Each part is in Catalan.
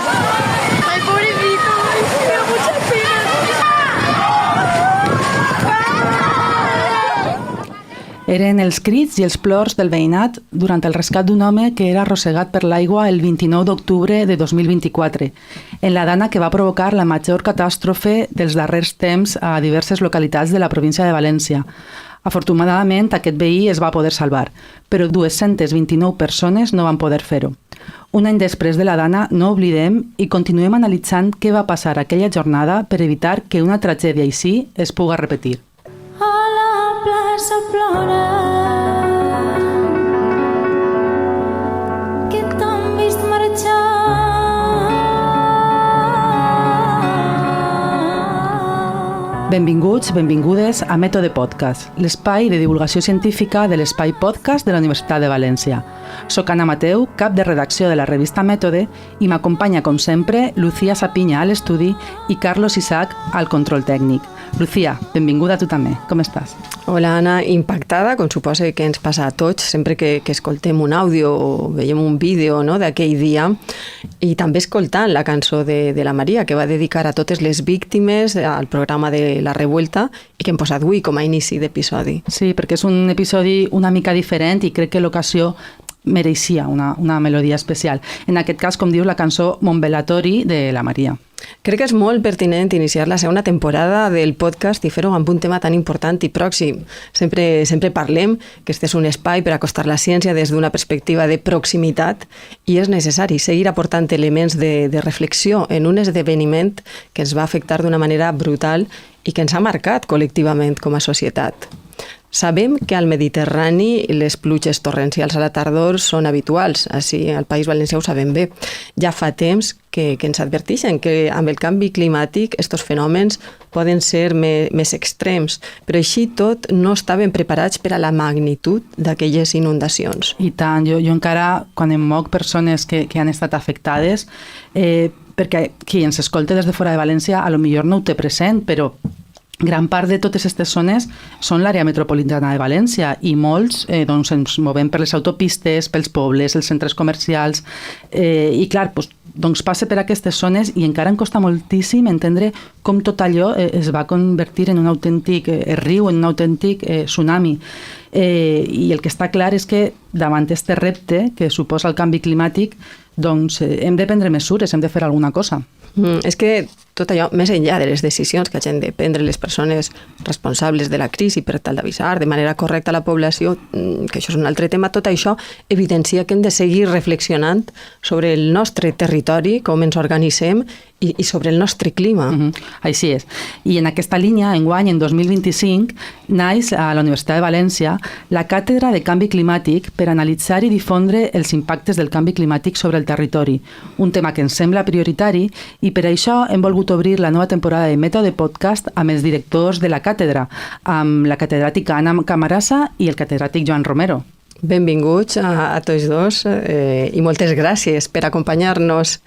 Ay, pobrecito, me da mucha pena. Eren els crits i els plors del veïnat durant el rescat d'un home que era arrossegat per l'aigua el 29 d'octubre de 2024, en la dana que va provocar la major catàstrofe dels darrers temps a diverses localitats de la província de València. Afortunadament, aquest veí es va poder salvar, però 229 persones no van poder fer-ho. Un any després de la dana, no oblidem i continuem analitzant què va passar aquella jornada per evitar que una tragèdia així es puga repetir. A la plaça plora que t'han vist marxar. Benvinguts, benvingudes a Mètode Podcast, l'espai de divulgació científica de l'Espai Podcast de la Universitat de València. Soc Anna Mateu, cap de redacció de la revista Mètode, i m'acompanya, com sempre, Lucía Sapinya a l'estudi i Carlos Isaac al control tècnic. Lucía, benvinguda a tu també. Com estàs? Hola, Anna. Impactada, com suposa que ens passa a tots, sempre que escoltem un àudio o veiem un vídeo, no, d'aquell dia, i també escoltant la cançó de la Maria, que va dedicar a totes les víctimes al programa de La Revuelta i que hem posat avui com a inici d'episodi. Sí, perquè és un episodi una mica diferent i crec que l'ocasió mereixia una melodia especial. En aquest cas, com dius, la cançó Montbelatori de la Maria. Crec que és molt pertinent iniciar la segona temporada del podcast i fer-ho amb un tema tan important i pròxim. Sempre parlem que este és un espai per acostar la ciència des d'una perspectiva de proximitat i és necessari seguir aportant elements de reflexió en un esdeveniment que ens va afectar d'una manera brutal i que ens ha marcat col·lectivament com a societat. Sabem que al Mediterrani les pluges torrencials a la tardor són habituals, així al País Valencià ho sabem bé. Ja fa temps que ens adverteixen que amb el canvi climàtic estos fenòmens poden ser més extrems, però així tot no estaven preparats per a la magnitud d'aquelles inundacions. I tant, jo encara, quan em moc persones que han estat afectades, perquè qui ens escolta des de fora de València a lo millor no ho té present, però gran part de totes aquestes zones són l'àrea metropolitana de València i molts doncs, ens movem per les autopistes, pels pobles, els centres comercials i clar, doncs passa per aquestes zones i encara em costa moltíssim entendre com tot allò es va convertir en un autèntic riu, en un autèntic tsunami. I el que està clar és que davant aquest repte que suposa el canvi climàtic doncs hem de prendre mesures, hem de fer alguna cosa. És que tot allò, més enllà de les decisions que hagin de prendre les persones responsables de la crisi per tal d'avisar de manera correcta a la població, que això és un altre tema, tot això evidencia que hem de seguir reflexionant sobre el nostre territori, com ens organitzem i sobre el nostre clima. Així és. I en aquesta línia, enguany, en 2025, naix a la Universitat de València la Càtedra de Canvi Climàtic per analitzar i difondre els impactes del canvi climàtic sobre el territori, un tema que ens sembla prioritari i per això hem volgut obrir la nova temporada de Mètode Podcast amb els directors de la càtedra, amb la catedràtica Anna Camarasa i el catedràtic Joan Romero. Benvinguts a tots dos i moltes gràcies per acompanyar-nos.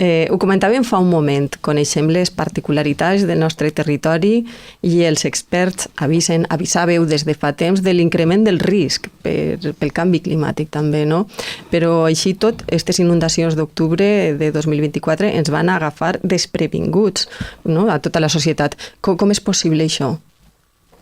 Ho comentàvem fa un moment, coneixem les particularitats del nostre territori i els experts avisàveu des de fa temps de l'increment del risc pel canvi climàtic també, no? Però així tot, aquestes inundacions d'octubre de 2024 ens van agafar desprevinguts, no? A tota la societat. Com és possible això?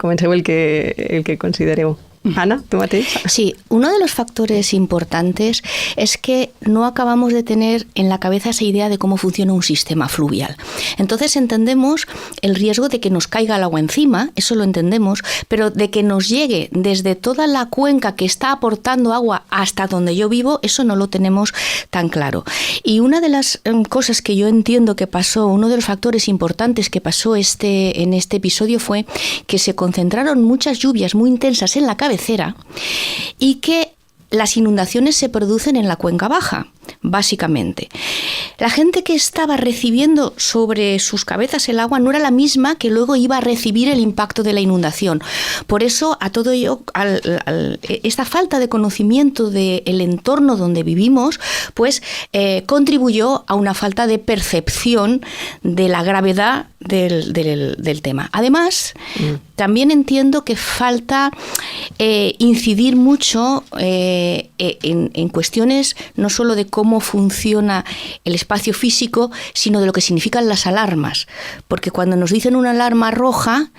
Comenceu el que considereu. Ana, ¿tú mateix? Sí, uno de los factores importantes es que no acabamos de tener en la cabeza esa idea de cómo funciona un sistema fluvial. Entonces entendemos el riesgo de que nos caiga el agua encima, eso lo entendemos, pero de que nos llegue desde toda la cuenca que está aportando agua hasta donde yo vivo, eso no lo tenemos tan claro. Y una de las cosas que yo entiendo que pasó, uno de los factores importantes que pasó en este episodio fue que se concentraron muchas lluvias muy intensas en la cabecera y que las inundaciones se producen en la cuenca baja, básicamente. La gente que estaba recibiendo sobre sus cabezas el agua no era la misma que luego iba a recibir el impacto de la inundación. Por eso, a todo ello, esta falta de conocimiento del entorno donde vivimos, pues contribuyó a una falta de percepción de la gravedad del tema. Además, también entiendo que falta incidir mucho en cuestiones no solo de cómo funciona el espacio físico, sino de lo que significan las alarmas. Porque cuando nos dicen una alarma roja,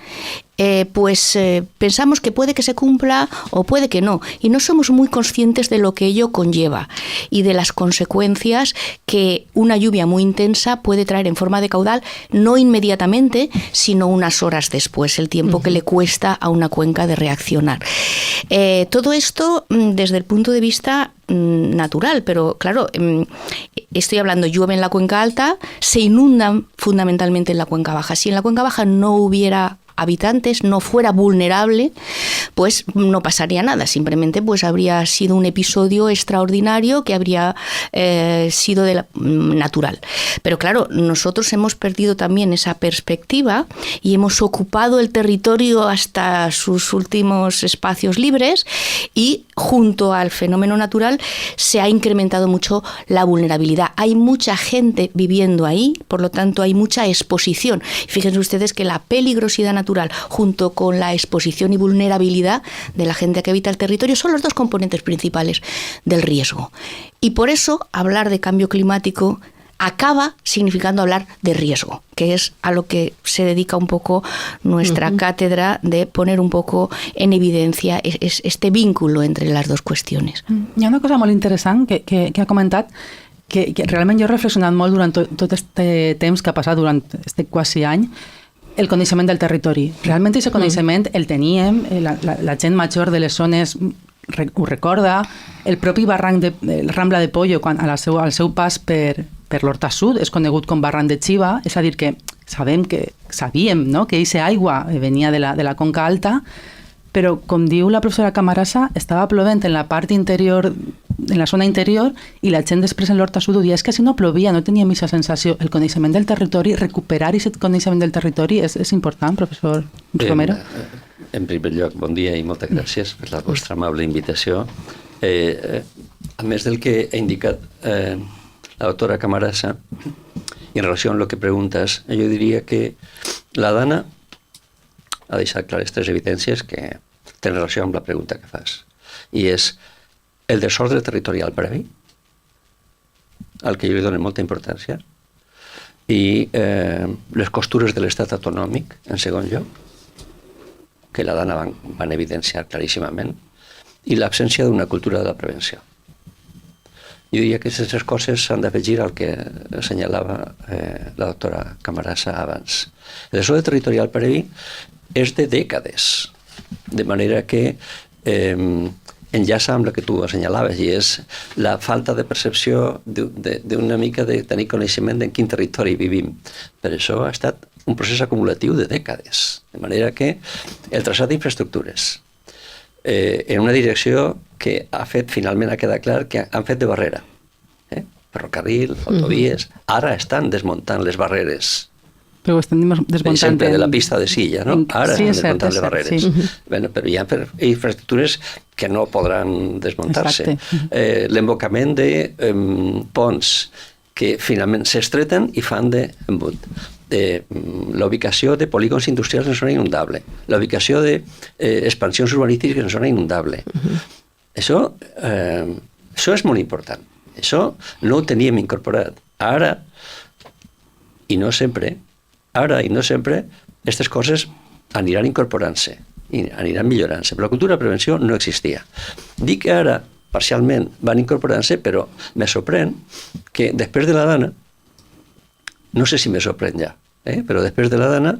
pensamos que puede que se cumpla o puede que no, y no somos muy conscientes de lo que ello conlleva y de las consecuencias que una lluvia muy intensa puede traer en forma de caudal, no inmediatamente, sino unas horas después, el tiempo que le cuesta a una cuenca de reaccionar. Todo esto desde el punto de vista natural, pero claro, estoy hablando, llueve en la cuenca alta, se inundan fundamentalmente en la cuenca baja. Si en la cuenca baja no hubiera habitantes, no fuera vulnerable, pues no pasaría nada, simplemente pues habría sido un episodio extraordinario que habría sido natural. Pero claro, nosotros hemos perdido también esa perspectiva y hemos ocupado el territorio hasta sus últimos espacios libres, y junto al fenómeno natural se ha incrementado mucho la vulnerabilidad. Hay mucha gente viviendo ahí, por lo tanto hay mucha exposición. Fíjense ustedes que la peligrosidad natural junto con la exposición y vulnerabilidad de la gente que habita el territorio son los dos componentes principales del riesgo. Y por eso hablar de cambio climático acaba significando hablar de riesgo, que es a lo que se dedica un poco nuestra cátedra, de poner un poco en evidencia este vínculo entre las dos cuestiones. Hi ha una cosa molt interessant que ha comentat, que realment jo he reflexionat molt durant tot este temps que ha passat, durant este quasi any, el coneixement del territori. Realment aquest coneixement el teníem, la gent major de les zones ho recorda, el propi barranc de Rambla de Pollo, quan al seu pas per l'Horta Sud, és conegut com barranc de Xiva, és a dir, que sabíem no? Que aquesta aigua venia de la conca alta, però, com diu la professora Camarasa, estava plovent en la part interior, en la zona interior, i la gent després en l'Horta Sud ho dia, és que si no plovia no teníem aquesta sensació. El coneixement del territori, recuperar aquest coneixement del territori és important, professor Romero. En primer lloc, bon dia i moltes gràcies per la vostra amable invitació. A més del que ha indicat la doctora Camarasa, i en relació amb el que preguntes, jo diria que la Dana ha deixat clares tres evidències que tenen relació amb la pregunta que fas. I és el desordre territorial previ, al que jo li dono molta importància, i les costures de l'estat autonòmic, en segon lloc, que la Dana van evidenciar claríssimament, i l'absència d'una cultura de la prevenció. Jo diria que aquestes coses s'han d'afegir al que assenyalava la doctora Camarasa abans. El desordre territorial previ és de dècades, de manera que enllaça amb el que tu assenyalaves, i és la falta de percepció d'una mica de tenir coneixement en quin territori vivim. Per això ha estat un procés acumulatiu de dècades, de manera que el traçat d'infraestructures en una direcció que ha fet, finalment ha quedat clar que han fet de barrera. Ferrocarril, autovies, ara estan desmuntant les barreres. Però ho estem desmuntant... Exemple, de la pista de Silla, no? Ara estan desmuntant les barreres. Però hi ha infraestructures que no podran desmuntar-se. L'embocament de ponts que finalment s'estreten i fan d'embut. La ubicació de polígons industrials en zona inundable, la ubicació d'expansions urbanístiques en zona inundable. Això és molt important. Això no ho teníem incorporat. Ara, i no sempre, aquestes coses aniran incorporant-se i aniran millorant-se. Però la cultura de prevenció no existia. Dic que ara, parcialment, van incorporant-se, però me sorprèn que després de la Dana, no sé si me sorprèn ja, però després de la Dana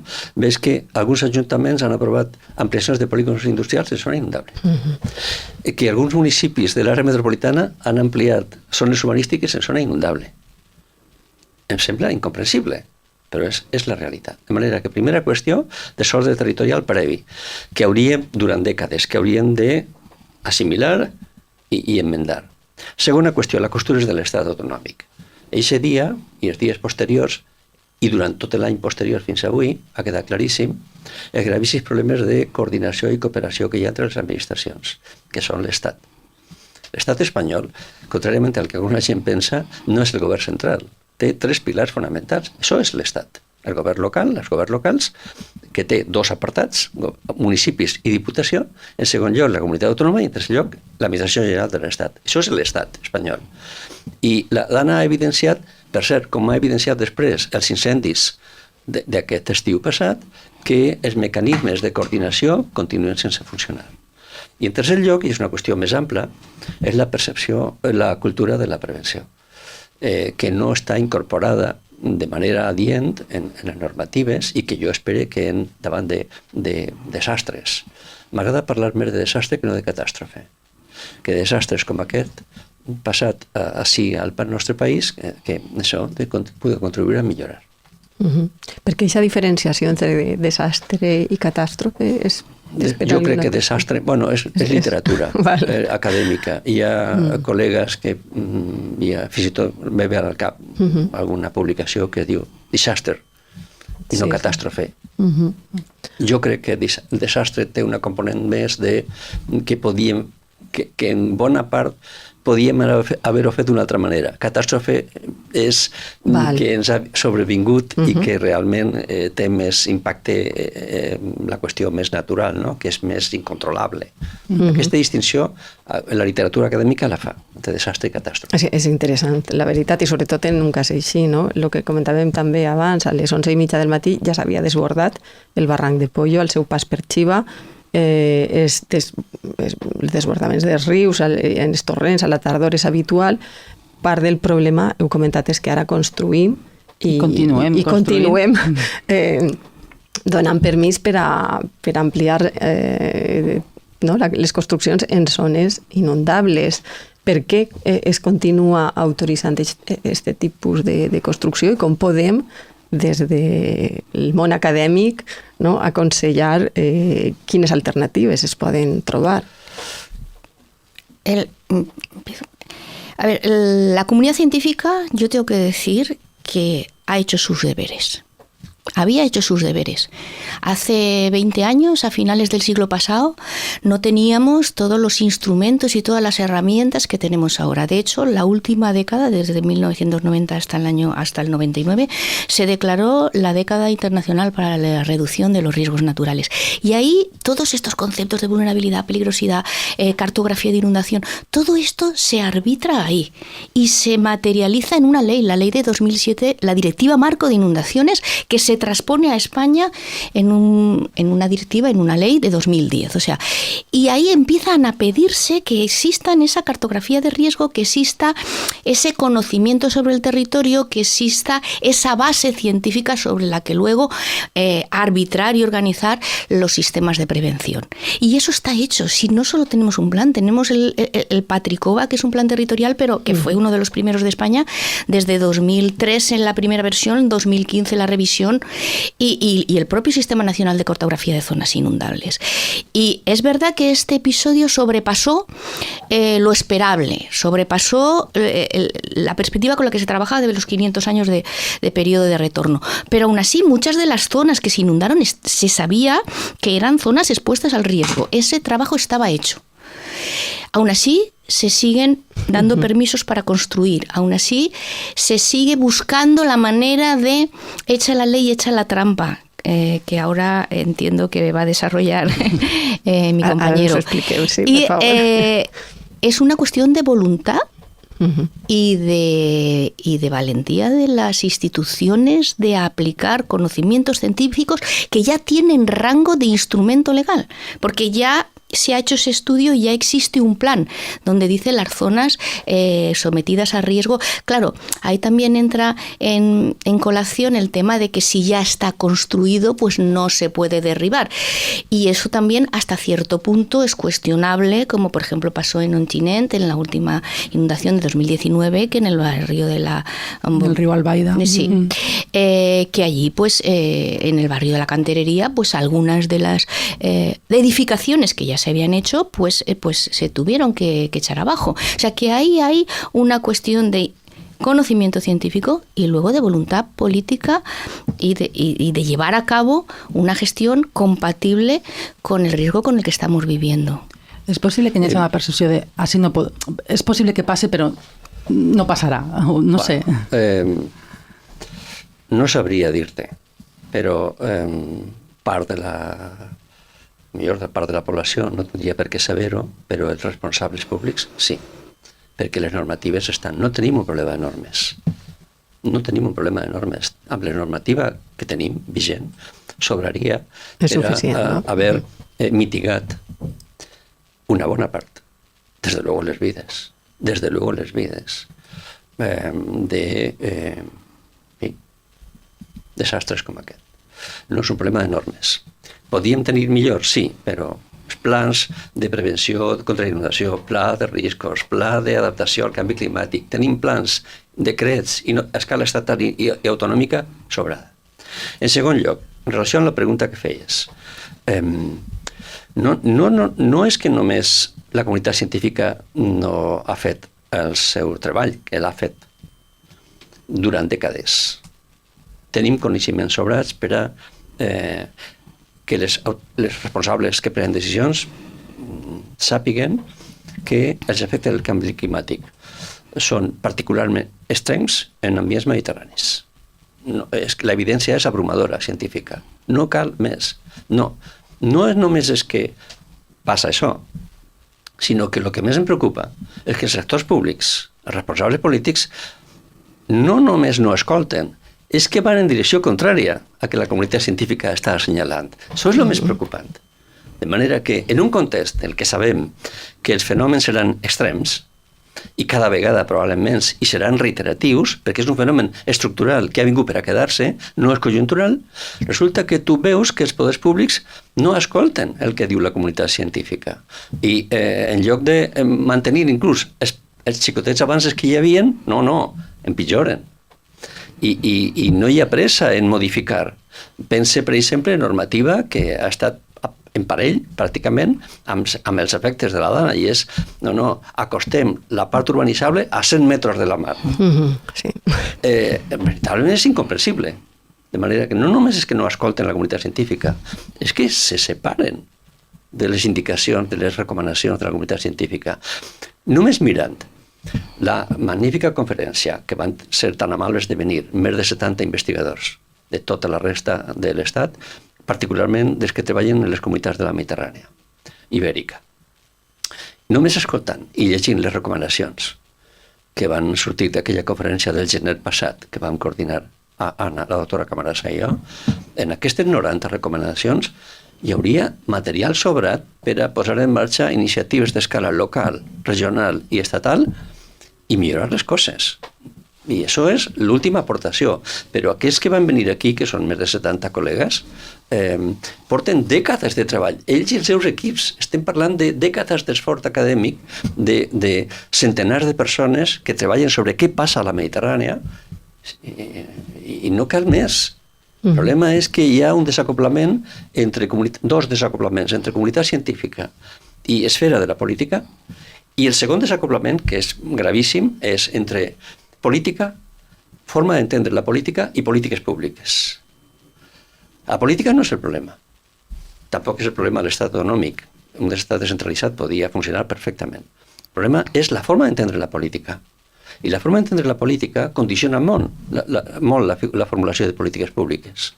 veig que alguns ajuntaments han aprovat ampliacions de polígons industrials en zona inundable. Que alguns municipis de l'àrea metropolitana han ampliat zones urbanístiques en zona inundable. Em sembla incomprensible, però és la realitat. De manera que, primera qüestió, desordre territorial previ, que hauríem, durant dècades, que hauríem d'assimilar i enmendar. Segona qüestió, les costures de l'estat autonòmic. Eixe dia i els dies posteriors, i durant tot l'any posterior fins avui, ha quedat claríssim els gravíssims problemes de coordinació i cooperació que hi ha entre les administracions, que són l'Estat. L'estat espanyol, contràriament al que alguna gent pensa, no és el govern central. Té tres pilars fonamentals. Això és l'Estat. el govern local, els governs locals, que té 2 apartats, municipis i diputació, en segon lloc la comunitat autònoma i en tercer lloc l'administració general de l'Estat. Això és l'Estat espanyol. I l'ANA ha evidenciat, per cert, com ha evidenciat després els incendis d'aquest estiu passat, que els mecanismes de coordinació continuen sense funcionar. I en tercer lloc, i és una qüestió més ampla, és la percepció, la cultura de la prevenció, que no està incorporada de manera adient en les normatives i que jo espero que davant de desastres. M'agrada parlar més de desastre que no de catàstrofe. Que desastres com aquest passat així al nostre país, que això pugui contribuir a millorar. Perquè aquesta diferenciació entre desastre i catàstrofe és... Jo crec que desastre... Bueno, és literatura acadèmica. Hi ha col·legues que fins i tot me ve al cap alguna publicació que diu disaster i no catàstrofe. Jo crec que el desastre té una component més de que en bona part podíem haver-ho fet d'una altra manera. Catàstrofe és que ens ha sobrevingut i que realment té més impacte la qüestió més natural, no? Que és més incontrolable. Aquesta distinció la literatura acadèmica la fa, entre desastre i catàstrofe. És interessant, la veritat, i sobretot en un cas així, no? El que comentàvem també abans, a les 11:30 del matí ja s'havia desbordat el barranc de Pollo al seu pas per Xiva, els desbordaments dels rius en els torrents a la tardor és habitual. Part del problema, heu comentat, és que ara construïm i continuem donant permís per ampliar les construccions en zones inundables. Per què es continua autoritzant aquest tipus de construcció i com podem des del món acadèmic aconsellar quines alternatives es poden trobar? La comunidad científica, yo tengo que decir que ha hecho sus deberes. Había hecho sus deberes. Hace 20 años, a finales del siglo pasado, no teníamos todos los instrumentos y todas las herramientas que tenemos ahora. De hecho, la última década, desde 1990 hasta el 99, se declaró la década internacional para la reducción de los riesgos naturales. Y ahí todos estos conceptos de vulnerabilidad, peligrosidad, cartografía de inundación, todo esto se arbitra ahí y se materializa en una ley, la ley de 2007, la Directiva Marco de Inundaciones, que se transpone a España en una directiva, en una ley de 2010. O sea, y ahí empiezan a pedirse que exista esa cartografía de riesgo, que exista ese conocimiento sobre el territorio, que exista esa base científica sobre la que luego arbitrar y organizar los sistemas de prevención. Y eso está hecho. Si no solo tenemos un plan, tenemos el Patricova, que es un plan territorial, pero que fue uno de los primeros de España, desde 2003 en la primera versión, en 2015 la revisión, y el propio Sistema Nacional de Cartografía de Zonas Inundables. Y es verdad que este episodio sobrepasó lo esperable, sobrepasó la perspectiva con la que se trabajaba de los 500 años de periodo de retorno. Pero aún así, muchas de las zonas que se inundaron se sabía que eran zonas expuestas al riesgo. Ese trabajo estaba hecho. Aún así, se siguen dando permisos para construir. Aún así, se sigue buscando la manera de echa la ley, echa la trampa, que ahora entiendo que va a desarrollar mi compañero. Sí, por favor. Es una cuestión de voluntad y de valentía de las instituciones de aplicar conocimientos científicos que ya tienen rango de instrumento legal, porque ya se ha hecho ese estudio y ya existe un plan donde dice las zonas sometidas a riesgo. Claro, ahí también entra en colación el tema de que si ya está construido, pues no se puede derribar. Y eso también hasta cierto punto es cuestionable, como por ejemplo pasó en Ontinyent, en la última inundación de 2019, que en el barrio del río Albaida. Sí, que allí pues en el barrio de la Canterería, pues algunas de las edificaciones que ya se habían hecho, pues se tuvieron que echar abajo. O sea que ahí hay una cuestión de conocimiento científico y luego de voluntad política y de llevar a cabo una gestión compatible con el riesgo con el que estamos viviendo. És possible que hi hagi una percepció de així no pot... És possible que passi, però no passarà. No sé. No sabria dir-te. però part de la població no tindria per què saber-ho, però els responsables públics sí, perquè les normatives estan. No tenim un problema de normes. No tenim un problema de normes. Amb la normativa que tenim vigent sobraria per haver mitigat una bona part, desde luego les vides, de desastres com aquest. No és un problema de normes. Podíem tenir millor, sí, però els plans de prevenció contra la inundació, pla de riscos, pla d'adaptació al canvi climàtic, tenim plans, decrets a escala estatal i autonòmica sobrada. En segon lloc, en relació amb la pregunta que feies, no és que només la comunitat científica no ha fet el seu treball, que l'ha fet durant dècades. Tenim coneixements sobrats per a que les responsables que prenen decisions sàpiguen que els efectes del canvi climàtic són particularment extrems en ambients mediterranis. La evidència és abrumadora, científica. No cal més. No és només que passa això, sinó que el que més em preocupa és que els actors públics, els responsables polítics, no només no escolten, és que van en direcció contrària a que la comunitat científica està assenyalant. Això és el més preocupant. De manera que, en un context en què sabem que els fenòmens seran extrems, i cada vegada probablement i seran reiteratius, perquè és un fenomen estructural que ha vingut per a quedar-se, no és conjuntural, resulta que tu veus que els poders públics no escolten el que diu la comunitat científica. I en lloc de mantenir inclús els xicotets avances que hi havia, empitjoren. I no hi ha pressa en modificar. Pense, per exemple, en normativa que ha estat en parell, pràcticament, amb els efectes de la dana, i és, acostem la part urbanitzable a 100 metres de la mar. Sí. Veritablement és incomprensible. De manera que no només és que no escolten la comunitat científica, és que se separen de les indicacions, de les recomanacions de la comunitat científica. Només mirant la magnífica conferència que van ser tan amables de venir, més de 70 investigadors de tota la resta de l'Estat, particularment dels que treballen en les comunitats de la Mediterrània ibèrica. Només escoltant i llegint les recomanacions que van sortir d'aquella conferència del gener passat, que vam coordinar a Anna, la doctora Camarasa i jo, en aquestes 90 recomanacions hi hauria material sobrat per a posar en marxa iniciatives d'escala local, regional i estatal i millorar les coses. I això és l'última aportació. Però aquells que van venir aquí, que són més de 70 col·legues, porten dècades de treball. Ells i els seus equips. Estem parlant de dècades d'esforç acadèmic, de centenars de persones que treballen sobre què passa a la Mediterrània i no cal més. El problema és que hi ha un desacoplament dos desacoplaments entre comunitat científica i esfera de la política, i el segon desacoplament, que és gravíssim, és entre política, forma d'entendre la política i polítiques públiques. La política no és el problema. Tampoc és el problema de l'estat autonòmic. Un estat descentralitzat podia funcionar perfectament. El problema és la forma d'entendre la política. I la forma d'entendre la política condiciona molt la formulació de polítiques públiques.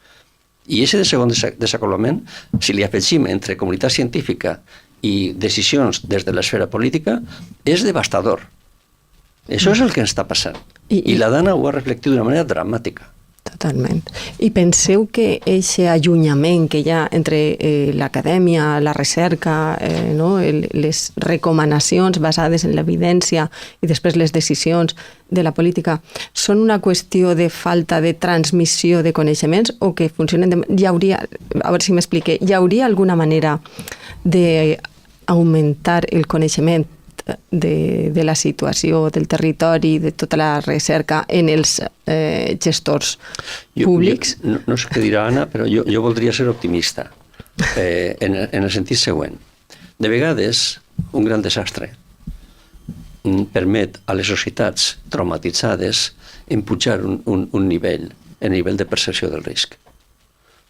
I aquest segon desacoplament, si li afegim entre comunitat científica i decisions des de l'esfera política, és devastador. Això és el que ens està passant. I la Dana ho ha reflectit d'una manera dramàtica. Totalment. I penseu que aquest allunyament que hi ha entre l'acadèmia, la recerca, les recomanacions basades en l'evidència i després les decisions de la política són una qüestió de falta de transmissió de coneixements o que funcionen hi hauria, a veure si m'explique, hi hauria alguna manera d'augmentar el coneixement de la situació del territori, de tota la recerca en els gestors públics? No sé què dirà Anna, però jo voldria ser optimista en el sentit següent. De vegades, un gran desastre permet a les societats traumatitzades empujar un nivell, el nivell de percepció del risc.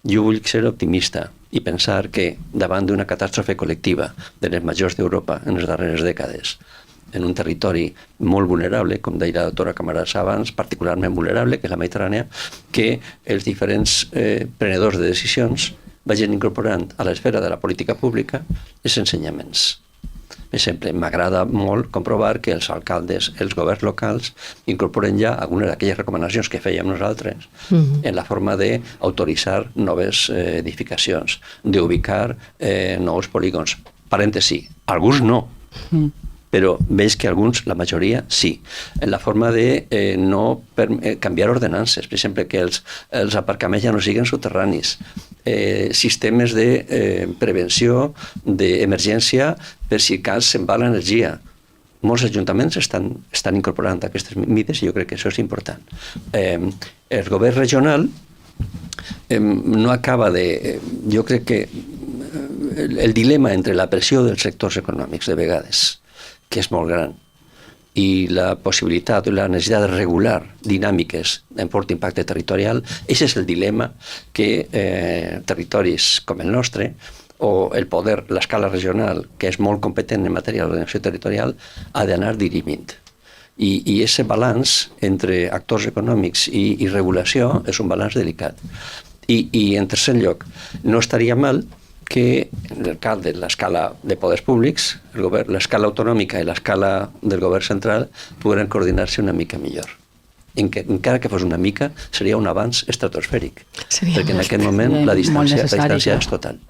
Jo vull ser optimista i pensar que davant d'una catàstrofe col·lectiva de les majors d'Europa en les darreres dècades, en un territori molt vulnerable, com deia la doctora Camarasa abans, particularment vulnerable, que és la Mediterrània, que els diferents prenedors de decisions vagin incorporant a l'esfera de la política pública els ensenyaments. Per exemple, m'agrada molt comprovar que els alcaldes, els governs locals, incorporen ja algunes d'aquelles recomanacions que fèiem nosaltres en la forma d'autoritzar noves edificacions, d'ubicar nous polígons. Parèntesi, alguns no, però veig que alguns, la majoria, sí. En la forma de no canviar ordenances, per exemple, que els aparcaments ja no siguin soterranis, sistemes de prevenció d'emergència per si cas se'n va l'energia. Molts ajuntaments estan incorporant aquestes mides i jo crec que això és important. El govern regional no acaba de... Jo crec que el dilema entre la pressió dels sectors econòmics de vegades, que és molt gran, i la possibilitat o la necessitat de regular dinàmiques en fort impacte territorial, aquest és el dilema que territoris com el nostre o el poder, l'escala regional, que és molt competent en matèria d'ordenació territorial, ha d'anar dirimint. I aquest balanç entre actors econòmics i regulació és un balanç delicat. I en tercer lloc, no estaria mal que l'escala de poders públics, l'escala autonòmica i l'escala del govern central pogueren coordinar-se una mica millor. Encara que fos una mica, seria un avanç estratosfèric, perquè en aquest moment la distància és total.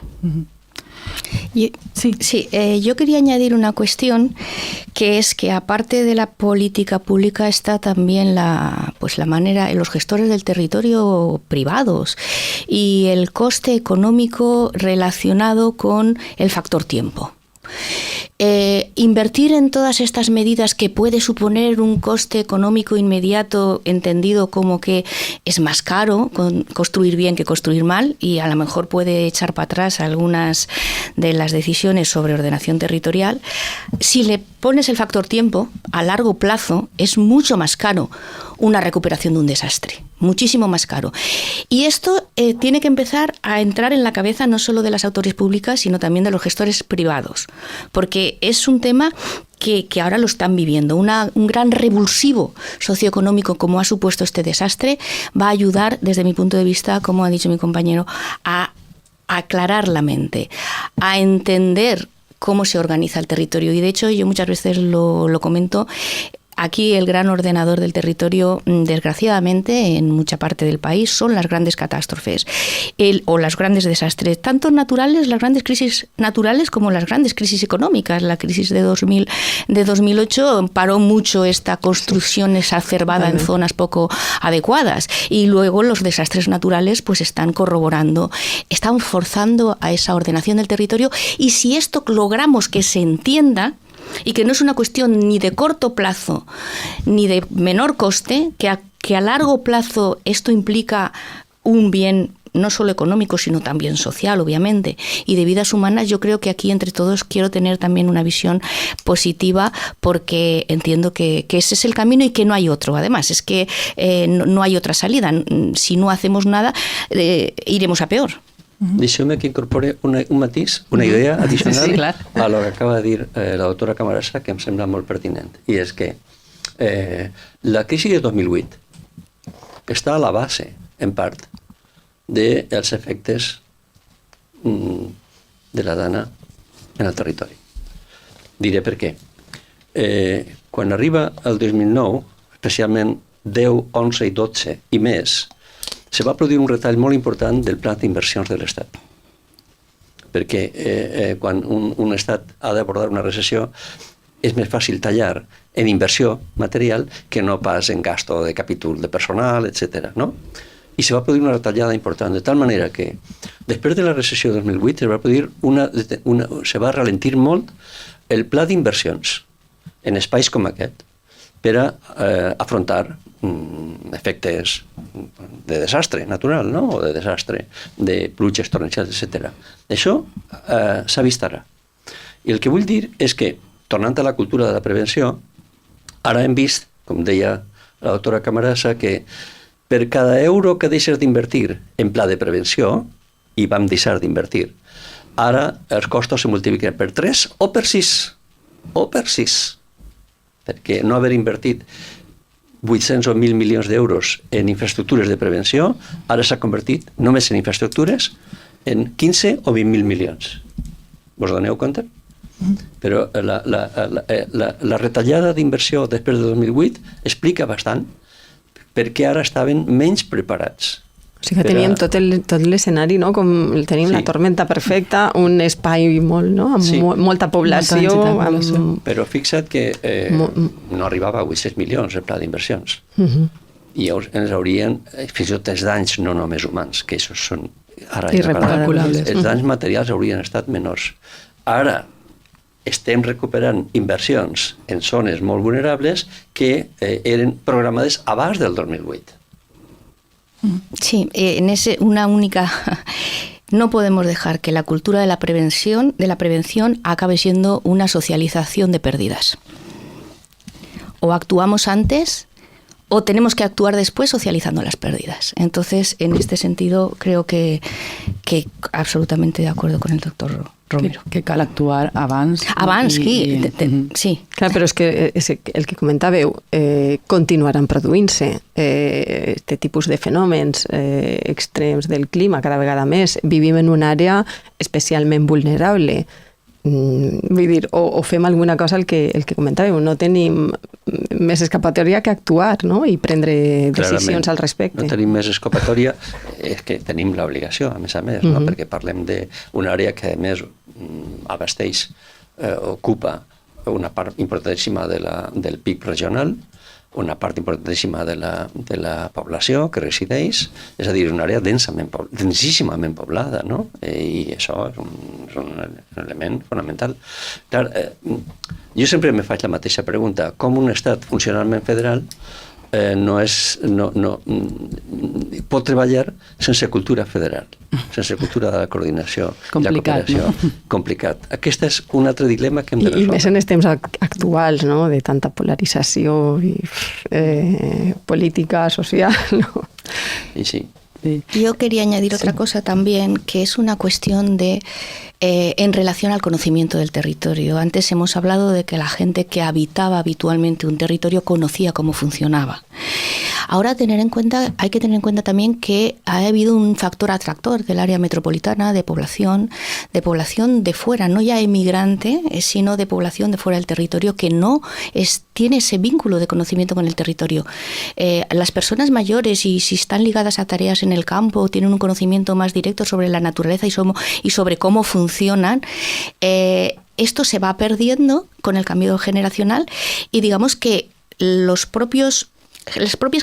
Yo quería añadir una cuestión, que es que aparte de la política pública está también la manera, los gestores del territorio privados y el coste económico relacionado con el factor tiempo. Invertir en todas estas medidas que puede suponer un coste económico inmediato, entendido como que es más caro construir bien que construir mal, y a lo mejor puede echar para atrás algunas de las decisiones sobre ordenación territorial. Si le pones el factor tiempo, a largo plazo es mucho más caro una recuperación de un desastre, muchísimo más caro. Y esto tiene que empezar a entrar en la cabeza no solo de las autoridades públicas, sino también de los gestores privados, porque es un tema que ahora lo están viviendo. Un gran revulsivo socioeconómico como ha supuesto este desastre va a ayudar, desde mi punto de vista, como ha dicho mi compañero, a aclarar la mente, a entender cómo se organiza el territorio. Y de hecho, yo muchas veces lo comento. Aquí el gran ordenador del territorio, desgraciadamente, en mucha parte del país, son las grandes catástrofes o los grandes desastres, tanto naturales, las grandes crisis naturales, como las grandes crisis económicas. La crisis de 2008 paró mucho esta construcción exacerbada en zonas poco adecuadas, y luego los desastres naturales pues están corroborando, están forzando a esa ordenación del territorio. Y si esto logramos que se entienda, y que no es una cuestión ni de corto plazo ni de menor coste, que a largo plazo esto implica un bien no solo económico, sino también social, obviamente, y de vidas humanas. Yo creo que aquí entre todos quiero tener también una visión positiva, porque entiendo que ese es el camino y que no hay otro. Además, es que no hay otra salida. Si no hacemos nada, iremos a peor. Deixeu-me que incorpore un matís, una idea addicional a lo que acaba de dir la doctora Camarasa, que em sembla molt pertinent, i és que la crisi de 2008 està a la base, en part, dels efectes de la dana en el territori. Diré per què. Quan arriba el 2009, especialment 10, 11 i 12 i més, se va produir un retall molt important del pla d'inversions de l'Estat. Perquè quan un Estat ha d'abordar una recessió, és més fàcil tallar en inversió material que no pas en gasto de capítol de personal, etc. No? I se va produir una retallada important, de tal manera que després de la recessió de 2008 se va ralentir molt el pla d'inversions en espais com aquest per a afrontar efectes de desastre natural, no? O de desastre, de pluges torrencials, etc. Això s'ha vist ara. I el que vull dir és que, tornant a la cultura de la prevenció, ara hem vist, com deia la doctora Camarasa, que per cada euro que deixes d'invertir en pla de prevenció, i vam deixar d'invertir, ara els costos se multipliquen per 3 o per 6. O per 6. perquè no haver invertit 800 o 1.000 milions d'euros en infraestructures de prevenció, ara s'ha convertit només en infraestructures en 15 o 20.000 milions. Vos doneu compte? Però la retallada d'inversió després de 2008 explica bastant perquè ara estaven menys preparats. O sigui que teníem tot l'escenari, no? Com tenim la tormenta perfecta, un espai molt, no? Amb molta població. Però fixa't que no arribava a 800 milions el pla d'inversions. I ens haurien, fins i tot els danys no només humans, que això són ara irreparables. Els danys materials haurien estat menors. Ara estem recuperant inversions en zones molt vulnerables que eren programades abans del 2008. Sí, una única... No podemos dejar que la cultura de la prevención acabe siendo una socialización de pérdidas. O actuamos antes o tenemos que actuar después socializando las pérdidas. Entonces, en este sentido, creo que absolutamente de acuerdo con el doctor Romero. Que cal actuar abans. Abans, sí. Clar, però és que el que comentàveu, continuaran produint-se este tipus de fenòmens extrems del clima cada vegada més. Vivim en una àrea especialment vulnerable. Vull dir, o fem alguna cosa el que comentàveu, no tenim més escapatòria que actuar, no? I prendre decisions al respecte. No tenim més escapatòria, és que tenim l'obligació, a més, no? Perquè parlem d'una àrea que a més abasteix, ocupa una part importantíssima del PIB regional, una part importantíssima de la població que resideix, és a dir, una àrea densíssimament poblada, no? I això és un element fonamental. Clar, jo sempre me faig la mateixa pregunta, com un estat funcionalment federal pot treballar sense cultura federal, sense cultura de la coordinació i la cooperació. Complicat. Aquest és un altre dilema que hem de resoldre. I més en els temps actuals, no? De tanta polarització i política, social, no? Y sí. Yo quería añadir otra cosa también, que es una cuestión en relación al conocimiento del territorio. Antes hemos hablado de que la gente que habitaba habitualmente un territorio conocía cómo funcionaba. Ahora hay que tener en cuenta también que ha habido un factor atractor del área metropolitana de población de fuera, no ya emigrante, sino de población de fuera del territorio que no tiene ese vínculo de conocimiento con el territorio. Las personas mayores, y si están ligadas a tareas en el campo, tienen un conocimiento más directo sobre la naturaleza y sobre cómo funcionan, esto se va perdiendo con el cambio generacional y digamos que las propias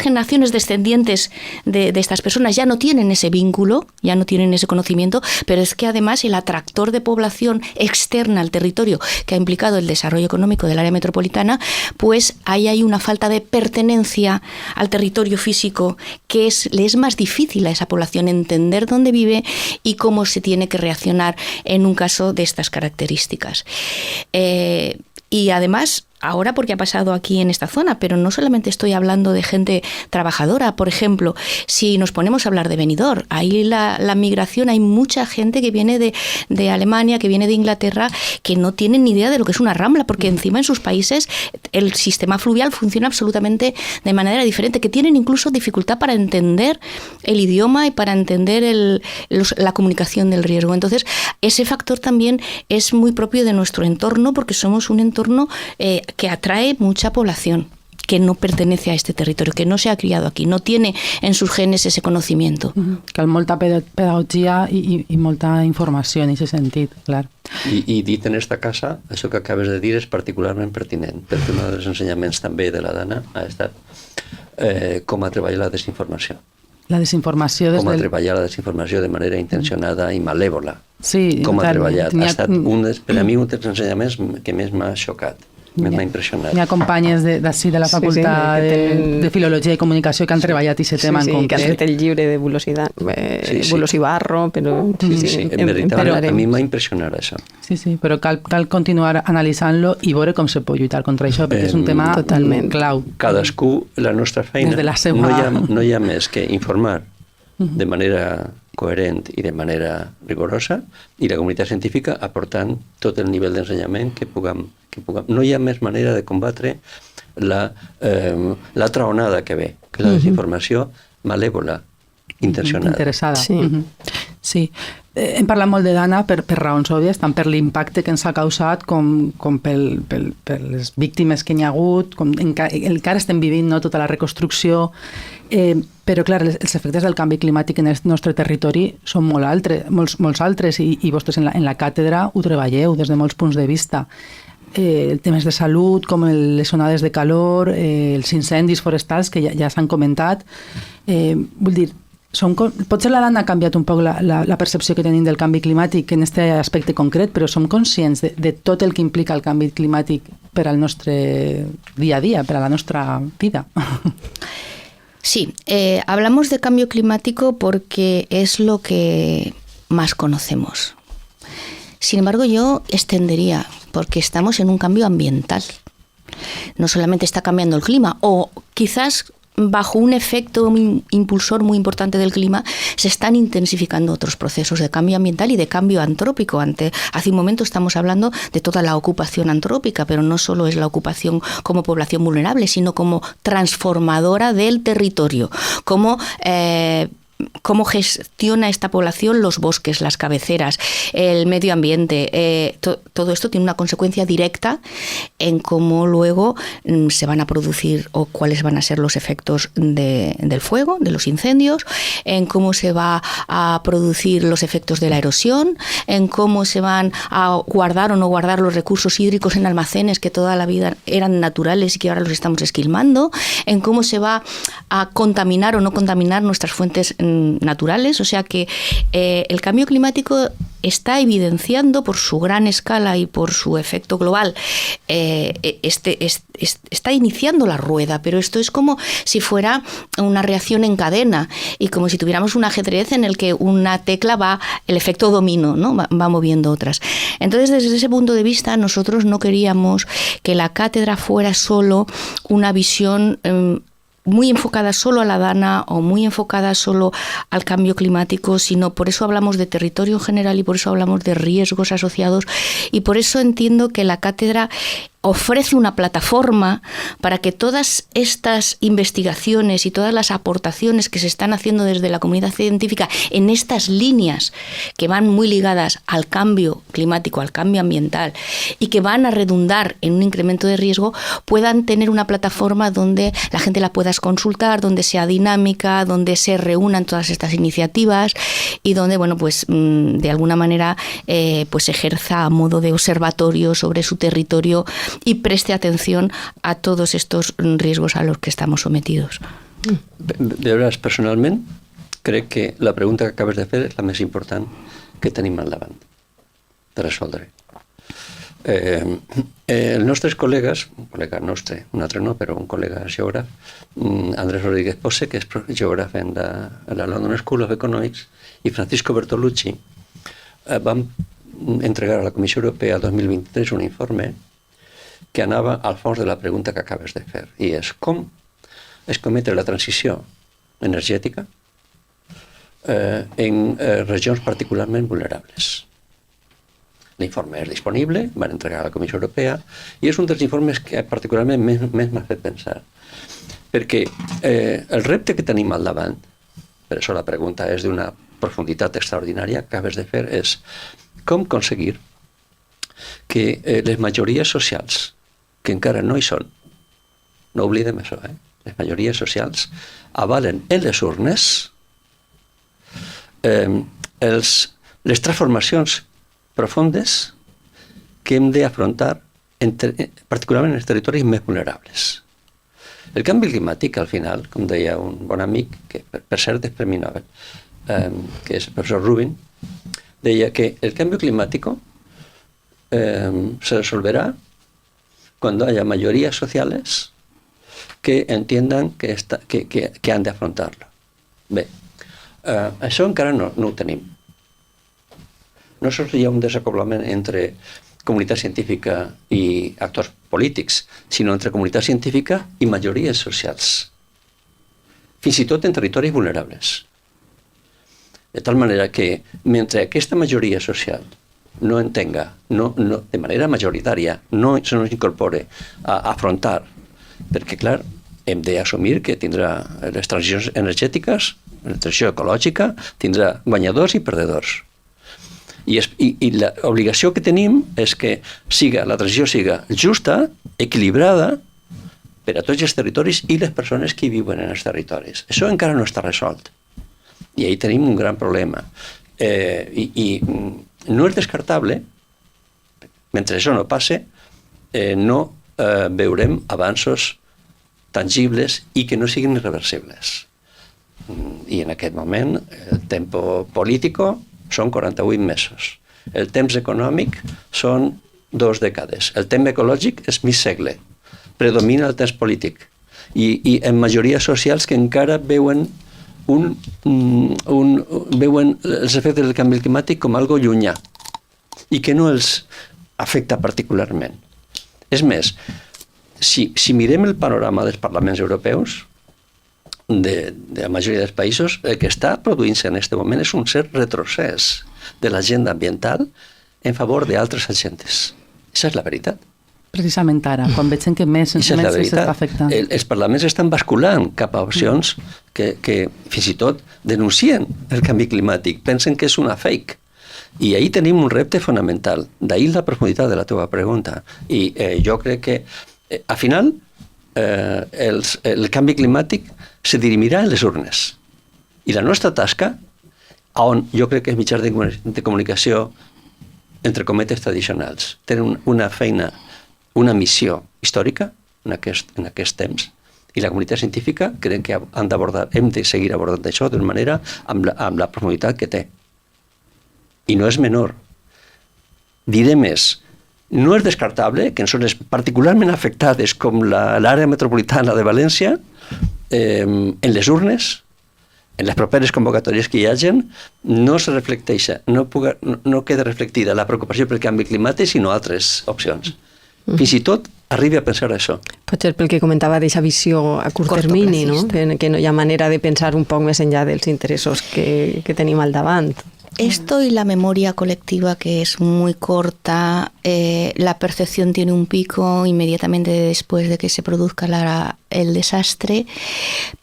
generaciones descendientes de estas personas ya no tienen ese vínculo, ya no tienen ese conocimiento, pero es que además el atractor de población externa al territorio que ha implicado el desarrollo económico del área metropolitana, pues ahí hay una falta de pertenencia al territorio físico que le es más difícil a esa población entender dónde vive y cómo se tiene que reaccionar en un caso de estas características. Y además, ahora porque ha pasado aquí en esta zona, pero no solamente estoy hablando de gente trabajadora. Por ejemplo, si nos ponemos a hablar de Benidorm, ahí la migración, hay mucha gente que viene de Alemania, que viene de Inglaterra, que no tienen ni idea de lo que es una rambla, porque encima en sus países el sistema fluvial funciona absolutamente de manera diferente, que tienen incluso dificultad para entender el idioma y para entender la comunicación del riesgo. Entonces, ese factor también es muy propio de nuestro entorno, porque somos un entorno que atrae mucha población que no pertenece a este territorio, que no se ha criado aquí, no tiene en sus genes ese conocimiento. Cal molta pedagogia i molta informació en aquest sentit, clar. I dit en esta casa, això que acabes de dir és particularment pertinent, perquè un dels ensenyaments també de la Dana ha estat com a treballar la desinformació. La desinformació com a treballar la desinformació de manera intencionada i malèvola. Sí, com a treballat. Ha estat per a mi un dels ensenyaments que més m'ha xocat. M'ha impressionat. Hi ha companyes d'ací de la facultat de Filologia i Comunicació que han treballat aquest tema en concret. Que han fet el llibre de Bulos i Barro, però... Sí, en veritat, a mi m'ha impressionat això. Sí, però cal continuar analitzant-lo i veure com se pot lluitar contra això, perquè és un tema clau. Cadascú, la nostra feina, no hi ha més que informar de manera coherent i de manera rigorosa, i la comunitat científica aportant tot el nivell d'ensenyament que puguem No hi ha més manera de combatre l'altra onada que ve, que és la desinformació malèvola, intencionada. Interessada. Sí. Sí. Hem parlat molt de Dana per raons òbvies, tant per l'impacte que ens ha causat com per les víctimes que n'hi ha hagut, com encara estem vivint, no, tota la reconstrucció, però clar, els efectes del canvi climàtic en el nostre territori són molts altres i vosaltres en la càtedra ho treballeu des de molts punts de vista. Temes de salut, com les onades de calor, els incendis forestals que ja s'han comentat. Vull dir, potser la Dana ha canviat un poc la percepció que tenim del canvi climàtic en aquest aspecte concret, però som conscients de tot el que implica el canvi climàtic per al nostre dia a dia, per a la nostra vida. Sí, hablamos de cambio climático porque es lo que más conocemos. Sin embargo, yo extendería, porque estamos en un cambio ambiental. No solamente está cambiando el clima, o quizás bajo un efecto impulsor muy importante del clima, se están intensificando otros procesos de cambio ambiental y de cambio antrópico. Hace un momento estamos hablando de toda la ocupación antrópica, pero no solo es la ocupación como población vulnerable, sino como transformadora del territorio, cómo gestiona esta población los bosques, las cabeceras, el medio ambiente. Todo esto tiene una consecuencia directa en cómo luego se van a producir o cuáles van a ser los efectos del fuego, de los incendios, en cómo se va a producir los efectos de la erosión, en cómo se van a guardar o no guardar los recursos hídricos en almacenes que toda la vida eran naturales y que ahora los estamos esquilmando, en cómo se va a contaminar o no contaminar nuestras fuentes naturales. O sea que el cambio climático está evidenciando por su gran escala y por su efecto global, está iniciando la rueda, pero esto es como si fuera una reacción en cadena y como si tuviéramos un ajedrez en el que una tecla va, el efecto dominó, ¿no? va moviendo otras. Entonces, desde ese punto de vista, nosotros no queríamos que la cátedra fuera solo una visión muy enfocada solo a la Dana o muy enfocada solo al cambio climático, sino por eso hablamos de territorio en general y por eso hablamos de riesgos asociados y por eso entiendo que la cátedra ofrece una plataforma para que todas estas investigaciones y todas las aportaciones que se están haciendo desde la comunidad científica en estas líneas que van muy ligadas al cambio climático, al cambio ambiental y que van a redundar en un incremento de riesgo, puedan tener una plataforma donde la gente la pueda consultar, donde sea dinámica, donde se reúnan todas estas iniciativas y donde, bueno, pues de alguna manera pues ejerza a modo de observatorio sobre su territorio y preste atención a todos estos riesgos a los que estamos sometidos. De veres, personalment, crec que la pregunta que acabes de fer és la més important que tenim al davant de resoldre. Els nostres col·legues, un col·lega nostre, un altre no, però un col·lega geògraf, Andrés Rodríguez Posse, que és geògraf en la London School of Economics, i Francisco Bertolucci van entregar a la Comissió Europea 2023 un informe que anava al fons de la pregunta que acabes de fer, i és com es cometre la transició energètica en regions particularment vulnerables. L'informe és disponible, van entregar a la Comissió Europea, i és un dels informes que particularment més m'ha fet pensar, perquè el repte que tenim al davant, per això la pregunta és d'una profunditat extraordinària que acabes de fer, és com aconseguir que les majories socials que encara no hi són, no oblidem això, les majories socials avalen en les urnes les transformacions profundes que hem d'afrontar particularment en els territoris més vulnerables. El canvi climàtic, al final, com deia un bon amic, que per cert és Premi Nobel, que és el professor Rubin, deia que el canvi climàtic se resolverá cuando haya mayorías sociales que entiendan que han de afrontarlo. Bé, això encara no ho tenim. No sols hi ha un desacoblament entre comunitat científica i actors polítics, sinó entre comunitat científica i majories socials. Fins i tot en territoris vulnerables. De tal manera que, mentre aquesta majoria social no entenga, no, de manera majoritària, no se nos incorpore a afrontar, perquè, clar, hem d'assumir que tindrà les transicions energètiques, la transició ecològica, tindrà guanyadors i perdedors. I l'obligació que tenim és que la transició siga justa, equilibrada, per a tots els territoris i les persones que viuen en els territoris. Això encara no està resolt. I ahí tenim un gran problema. I no és descartable, mentre això no passe, no veurem avanços tangibles i que no siguin irreversibles. I en aquest moment el tempo polític són 48 mesos. El temps econòmic són 2 dècades. El temps ecològic és mig segle. Predomina el temps polític. I en majories socials que encara veuen veuen els efectes del canvi climàtic com algo llunyà i que no els afecta particularment. És més, si mirem el panorama dels parlaments europeus, de la majoria dels països, el que està produint-se en aquest moment és un cert retrocés de l'agenda ambiental en favor d'altres agentes. Això és la veritat. Precisament ara, quan veig que més s'està afectant. Els parlaments estan basculant cap a opcions que fins i tot denuncien el canvi climàtic, pensen que és una fake. I ahí tenim un repte fonamental. D'ahir la profunditat de la teva pregunta. I jo crec que, al final, el canvi climàtic se dirimirà en les urnes. I la nostra tasca, on jo crec que els mitjans de comunicació, entre cometes tradicionals, tenen una feina, una missió històrica en aquest temps, i la comunitat científica crec que hem de seguir abordant això d'una manera amb la profunditat que té. I no és menor. Diré més, no és descartable que en zones particularment afectades com l'àrea metropolitana de València, en les urnes, en les properes convocatòries que hi hagin, no se reflecteix, no queda reflectida la preocupació pel canvi climàtic, sinó altres opcions. Fins i tot arribi a pensar això. Potser pel que comentava d'aquesta visió a curt termini, no? Que no hi ha manera de pensar un poc més enllà dels interessos que tenim al davant. Esto y la memoria colectiva, que es muy corta, la percepción tiene un pico inmediatamente después de que se produzca el desastre,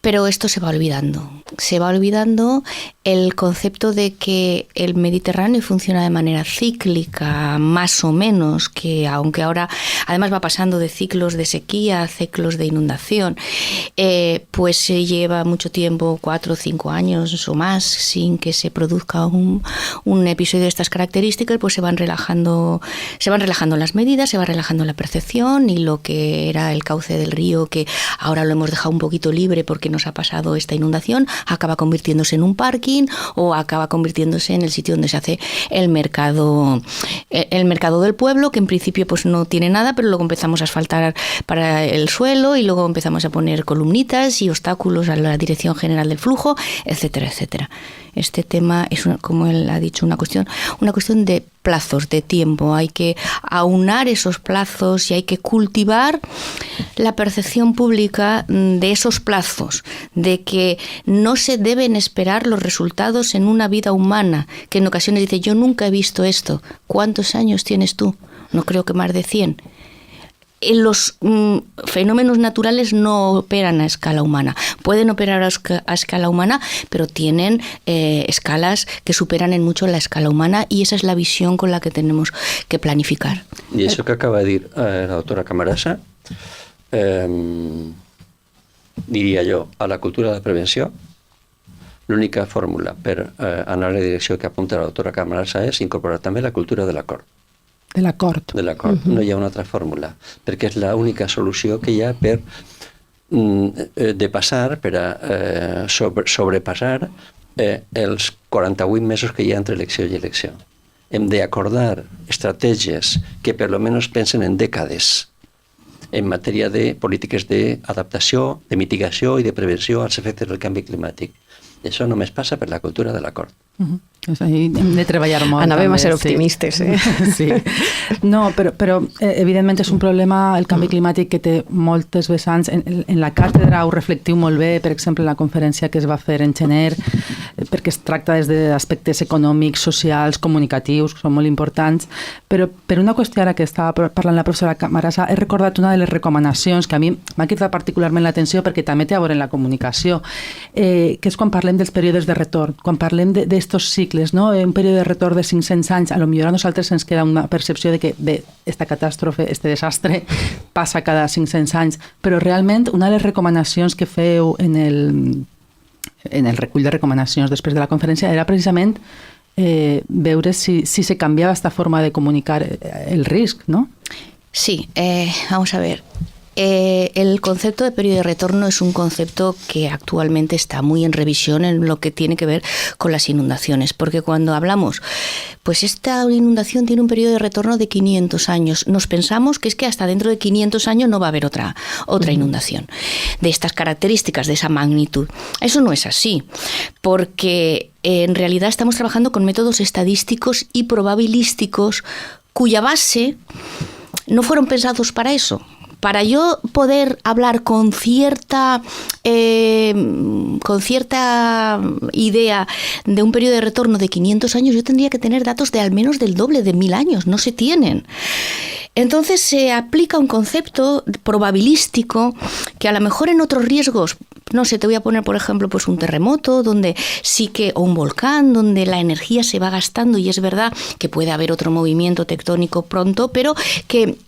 pero esto se va olvidando. Se va olvidando el concepto de que el Mediterráneo funciona de manera cíclica, más o menos, que aunque ahora además va pasando de ciclos de sequía a ciclos de inundación, pues se lleva mucho tiempo, 4 o 5 años o más, sin que se produzca un episodio de estas características, pues se van relajando las medidas, se va relajando la percepción, y lo que era el cauce del río, que ahora lo hemos dejado un poquito libre porque nos ha pasado esta inundación, acaba convirtiéndose en un parking o acaba convirtiéndose en el sitio donde se hace el mercado del pueblo, que en principio pues no tiene nada, pero luego empezamos a asfaltar para el suelo y luego empezamos a poner columnitas y obstáculos a la dirección general del flujo, etcétera, etcétera. Este tema es, como él ha dicho, una cuestión de plazos, de tiempo. Hay que aunar esos plazos y hay que cultivar la percepción pública de esos plazos, de que no se deben esperar los resultados en una vida humana, que en ocasiones dice, yo nunca he visto esto. ¿Cuántos años tienes tú? No creo que más de 100. Los fenómenos naturales no operan a escala humana. Pueden operar a escala humana, pero tienen escalas que superan en mucho la escala humana, y esa es la visión con la que tenemos que planificar. I això que acaba de dir la doctora Camarasa, diria jo, a la cultura de prevenció, l'única fórmula per anar a la direcció que apunta la doctora Camarasa és incorporar també la cultura de l'acord. De l'acord. De l'acord. No hi ha una altra fórmula, perquè és l'única solució que hi ha per sobrepassar els 48 mesos que hi ha entre elecció i elecció. Hem d'acordar estratègies que per lo menos pensen en dècades en matèria de polítiques d'adaptació, de mitigació i de prevenció als efectes del canvi climàtic. Això només passa per la cultura de l'acord. Hem de treballar molt. Anàvem a ser optimistes, eh? Sí. No, però evidentment és un problema, el canvi climàtic, que té moltes vessants. En la càtedra ho reflectiu molt bé, per exemple, en la conferència que es va fer en gener, perquè es tracta des d'aspectes econòmics, socials, comunicatius, que són molt importants, però per una qüestió ara que estava parlant la professora Camarasa, he recordat una de les recomanacions que a mi m'ha cridat particularment l'atenció perquè també té a veure en la comunicació, que és quan parlem dels períodes de retorn, quan parlem d'estos cicles, no? Un període de retorn de 500 anys, a lo millor a nosaltres ens queda una percepció de que esta catàstrofe, este desastre, passa cada 500 anys, però realment una de les recomanacions que feu en el recull de recomanacions després de la conferència era precisament veure si se canviava esta forma de comunicar el risc, ¿no? Sí, vamos a ver. El concepto de periodo de retorno es un concepto que actualmente está muy en revisión en lo que tiene que ver con las inundaciones, porque cuando hablamos, pues esta inundación tiene un periodo de retorno de 500 años, nos pensamos que es que hasta dentro de 500 años no va a haber otra inundación de estas características, de esa magnitud. Eso no es así, porque en realidad estamos trabajando con métodos estadísticos y probabilísticos cuya base no fueron pensados para eso. Para yo poder hablar con cierta idea de un periodo de retorno de 500 años, yo tendría que tener datos de al menos del doble de 1000 años, no se tienen. Entonces se aplica un concepto probabilístico que a lo mejor en otros riesgos, no sé, te voy a poner por ejemplo pues un terremoto donde sí que, o un volcán donde la energía se va gastando y es verdad que puede haber otro movimiento tectónico pronto, pero que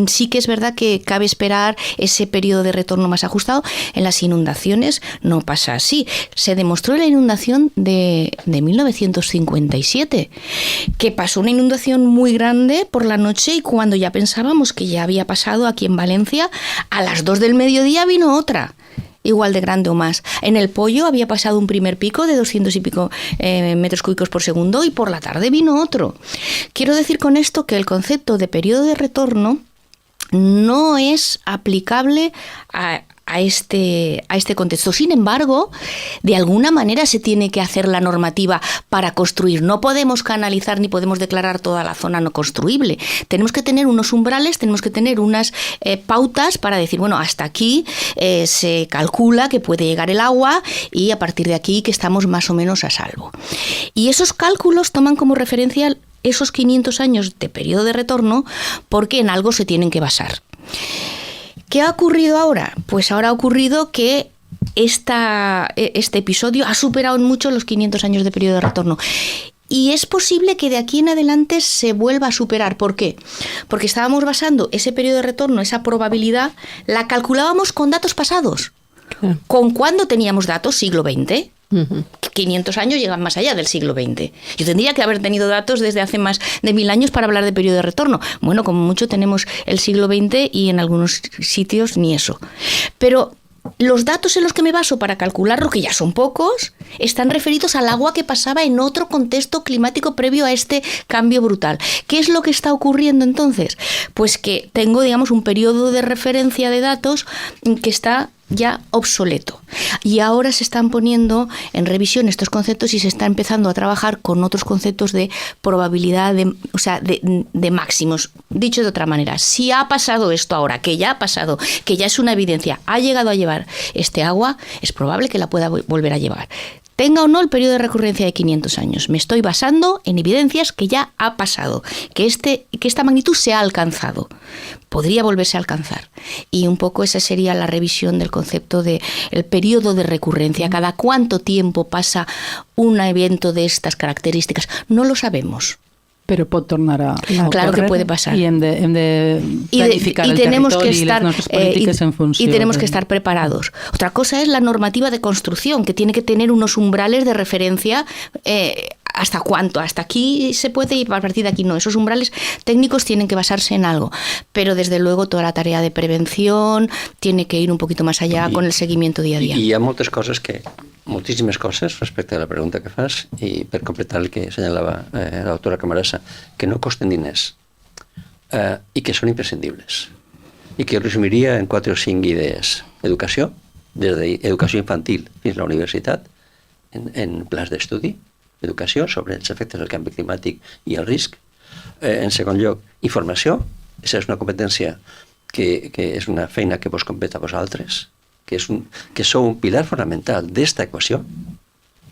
sí que es verdad que cabe esperar ese periodo de retorno más ajustado. En las inundaciones no pasa así. Se demostró en la inundación de 1957 que pasó una inundación muy grande por la noche y cuando ya pensábamos que ya había pasado aquí en Valencia, a las 2 del mediodía vino otra. Igual de grande o más. En el Pollo había pasado un primer pico de 200 y pico metros cúbicos por segundo y por la tarde vino otro. Quiero decir con esto que el concepto de periodo de retorno no es aplicable a este contexto. Sin embargo, de alguna manera se tiene que hacer la normativa para construir. No podemos canalizar ni podemos declarar toda la zona no construible. Tenemos que tener unos umbrales, tenemos que tener unas pautas para decir, bueno, hasta aquí se calcula que puede llegar el agua y a partir de aquí que estamos más o menos a salvo. Y esos cálculos toman como referencia esos 500 años de periodo de retorno porque en algo se tienen que basar. ¿Qué ha ocurrido ahora? Pues ahora ha ocurrido que este episodio ha superado en mucho los 500 años de periodo de retorno. Y es posible que de aquí en adelante se vuelva a superar. ¿Por qué? Porque estábamos basando ese periodo de retorno, esa probabilidad, la calculábamos con datos pasados. ¿Con cuándo teníamos datos? Siglo XX. 500 años llegan más allá del siglo XX. Yo tendría que haber tenido datos desde hace más de 1000 años para hablar de periodo de retorno. Bueno, como mucho tenemos el siglo XX y en algunos sitios ni eso. Pero los datos en los que me baso para calcularlo, que ya son pocos, están referidos al agua que pasaba en otro contexto climático previo a este cambio brutal. ¿Qué es lo que está ocurriendo entonces? Pues que tengo, digamos, un periodo de referencia de datos que está ya obsoleto. Y ahora se están poniendo en revisión estos conceptos y se está empezando a trabajar con otros conceptos de probabilidad, de máximos. Dicho de otra manera, si ha pasado esto ahora, que ya ha pasado, que ya es una evidencia, ha llegado a llevar este agua, es probable que la pueda volver a llevar. Tenga o no el periodo de recurrencia de 500 años. Me estoy basando en evidencias que ya ha pasado, que esta magnitud se ha alcanzado. Podría volverse a alcanzar. Y un poco esa sería la revisión del concepto de el periodo de recurrencia. ¿Cada cuánto tiempo pasa un evento de estas características? No lo sabemos. Però pot tornar a claro que puede pasar. Y hem de planificar el territorio y las nuestras políticas en función. Y tenemos que estar preparados. Otra cosa es la normativa de construcción, que tiene que tener unos umbrales de referencia. ¿Hasta cuánto? Hasta aquí se puede y a partir de aquí no. Esos umbrales técnicos tienen que basarse en algo. Pero desde luego toda la tarea de prevención tiene que ir un poquito más allá con el seguimiento día a día. I hi ha moltíssimes coses respecte a la pregunta que fas i per completar el que assenyalava la doctora Camarasa, que no costen diners i que són imprescindibles i que resumiria en 4 o 5 idees. Educació, des d'educació infantil fins a la universitat, en plans d'estudi, educació sobre els efectes del canvi climàtic i el risc. En segon lloc, informació. Aquesta és una competència que és una feina que vos competa a vosaltres, que sou un pilar fonamental d'esta equació,